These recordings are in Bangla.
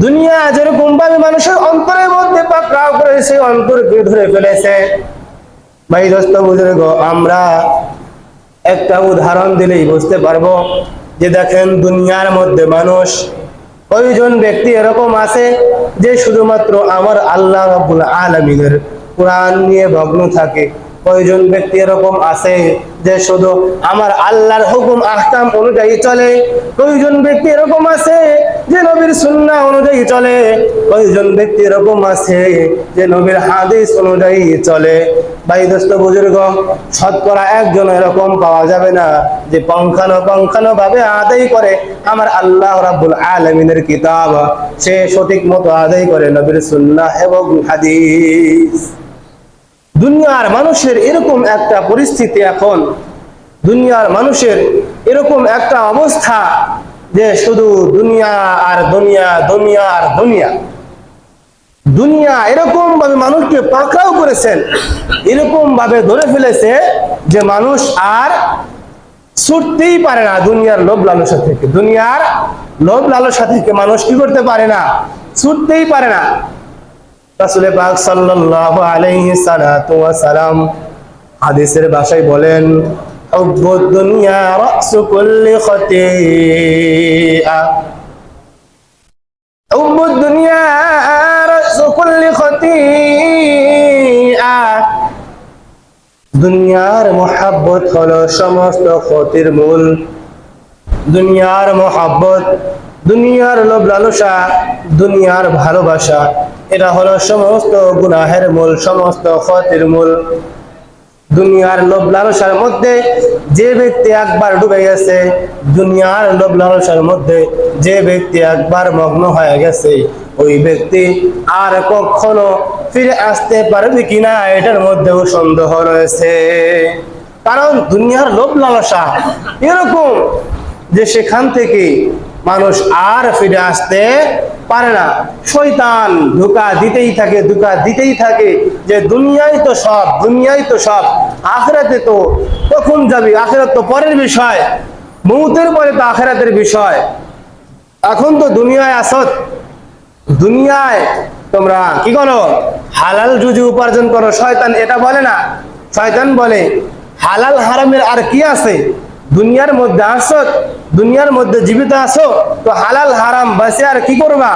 দুনিয়া যেরকম ভাবে মানুষের অন্তরের মধ্যে পাকড়াও করেছে, অন্তরকে ধরে ফেলেছে। ভাই দোস্ত বুজুর্গ, আমরা একটা উদাহরণ দিলেই বুঝতে পারবো যে দেখেন দুনিয়ার মধ্যে মানুষ, কয়জন ব্যক্তি এরকম আছে যে শুধুমাত্র আমার আল্লাহ রাব্বুল আলামিনের কোরআন নিয়ে ভগ্ন থাকে। কয়জন ব্যক্তি এরকম আছে যে শুধু আমার আল্লাহর হুকুম আহকাম অনুযায়ী চলে। কয়জন ব্যক্তি এরকম আছে যে নবীর সুন্নাহ অনুযায়ী চলে। কয়জন ব্যক্তি এরকম আছে যে নবীর হাদিস অনুযায়ী চলে। ভাই দোস্ত বুজুর্গ, শতকরা একজন এরকম পাওয়া যাবে না যে পঙ্খানো ভাবে আদায় করে আমার আল্লাহ রাব্বুল আলামিনের কিতাব, সে সঠিক মতো আদায় করে নবীর সুন্নাহ এবং হাদিস। দুনিয়ার মানুষের এরকম একটা পরিস্থিতি, এখন দুনিয়ার মানুষের এরকম একটা অবস্থা যে শুধু দুনিয়া আর দুনিয়া, দুনিয়া আর দুনিয়া। দুনিয়া এরকম ভাবে মানুষকে পাকড়াও করেছেন, এরকম ভাবে ধরে ফেলেছে যে মানুষ আর ছুটতেই পারে না দুনিয়ার লোভ লালসা থেকে। দুনিয়ার লোভ লালসা থেকে মানুষ কি করতে পারে না? ছুটতেই পারে না। রাসূল পাক সাল্লাল্লাহু আলাইহি সাল্লাতু ওয়া সালাম হাদিসের ভাষায় বলেন, হুব্বুদ দুনিয়া রাসু কুল্লি খাতিআ। হুব্বুদ দুনিয়া রাসু কুল্লি খাতিআ। দুনিয়ার মহব্বত হলো সমস্ত ক্ষতির মূল। দুনিয়ার মহব্বত, দুনিয়ার লোভ লালসা, দুনিয়ার ভালোবাসা, এটা হলো সমস্ত গুনাহের মূল, সমস্ত ক্ষতির মূল। দুনিয়ার লোভ লালসার মধ্যে যে ব্যক্তি একবার ডুবে গেছে, দুনিয়ার লোভ লালসার মধ্যে যে ব্যক্তি একবার মগ্ন হয়ে গেছে, ওই ব্যক্তি আর কখনো ফিরে আসতে পারবে কিনা এটার মধ্যেও সন্দেহ রয়েছে। কারণ দুনিয়ার লোভ লালসা এরকম যে সেখান থেকে মানুষ আর ফিরে আসতে পারে না। শয়তান ধোঁকা দিতেই থাকে, ধোঁকা দিতেই থাকে যে দুনিয়ায় তো সব, দুনিয়ায় তো সব, আখিরাতে তো কখন যাবি, আখিরাত তো পরের বিষয়, মউতের পরে তো আখিরাতের বিষয়। এখন তো দুনিয়ায় আসত, দুনিয়ায় তোমরা কি করো? হালাল রুজি উপার্জন করো। শয়তান এটা বলে না, শয়তান বলে হালাল হারামের আর কি আছে? দুনিয়ার মধ্যে আসো, দুনিয়ার মধ্যে জীবিত আসো, তো হালাল হারাম বাসে আর কি করবা?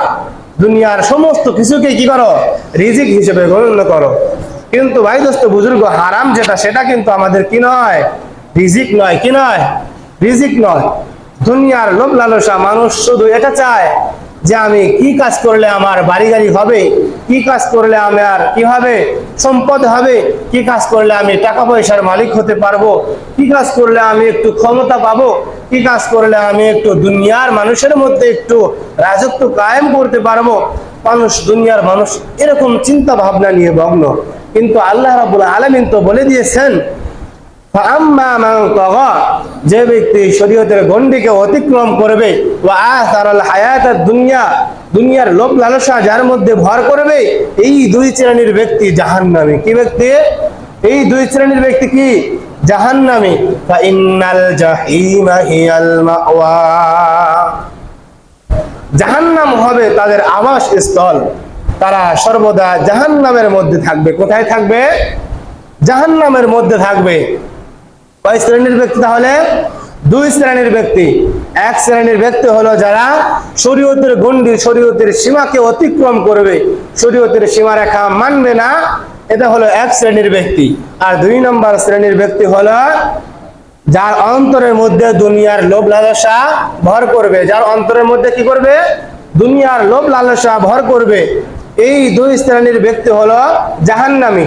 দুনিয়ার সমস্ত কিছুকে কি করো? রিজিক হিসেবে গণ্য করো। কিন্তু ভাই দোস্ত বুজুর্গ, হারাম যেটা সেটা কিন্তু আমাদের কি নয়? রিজিক নয়। কি নয়? রিজিক নয়। দুনিয়ার লোভ লালসা, মানুষ শুধু এটা চায় যে আমি কি কাজ করলে আমার বাড়ি গাড়ি হবে, কি কাজ করলে আমার কি হবে? সম্পদ হবে, কি কাজ করলে আমি টাকা পয়সার মালিক হতে পারবো, কি কাজ করলে আমি একটু ক্ষমতা পাবো, কি কাজ করলে আমি একটু দুনিয়ার মানুষের মধ্যে একটু রাজত্ব কায়েম করতে পারবো। মানুষ, দুনিয়ার মানুষ এরকম চিন্তা ভাবনা নিয়ে ভগ্ন। কিন্তু আল্লাহ রাব্বুল আলামিন তো বলে দিয়েছেন, ফাআম্মা মান তাগা, যে ব্যক্তি শরীয়তের গণ্ডিকে অতিক্রম করবে, ওয়া আসারাল হায়াতাদ দুনিয়া, দুনিয়ার লোভ লালসা যার মধ্যে ভর করবে, এই দুই শ্রেণীর ব্যক্তি জাহান্নামী। কি ব্যক্তি? এই দুই শ্রেণীর ব্যক্তি কি? জাহান্নামী। ফাইন্নাল জাহিমা হিয়াল মাওয়া, জাহান্নাম হবে তাদের আবাস স্থল। তারা সর্বদা জাহান্নামের মধ্যে থাকবে। কোথায় থাকবে? জাহান্নামের মধ্যে থাকবে। কয় শ্রেণীর ব্যক্তি তাহলে? দুই শ্রেণীর ব্যক্তি। এক শ্রেণীর ব্যক্তি হলো যারা শরীয়তের গণ্ডি, শরীয়তের সীমাকে অতিক্রম করবে, শরীয়তের সীমারেখা মানবে না, এটা হলো এক শ্রেণীর ব্যক্তি। আর দুই নম্বর শ্রেণীর ব্যক্তি হলো যার অন্তরের মধ্যে দুনিয়ার লোভ লালসা ভর করবে। যার অন্তরের মধ্যে কি করবে? দুনিয়ার লোভ লালসা ভর করবে। এই দুই শ্রেণীর ব্যক্তি হলো জাহান্নামী।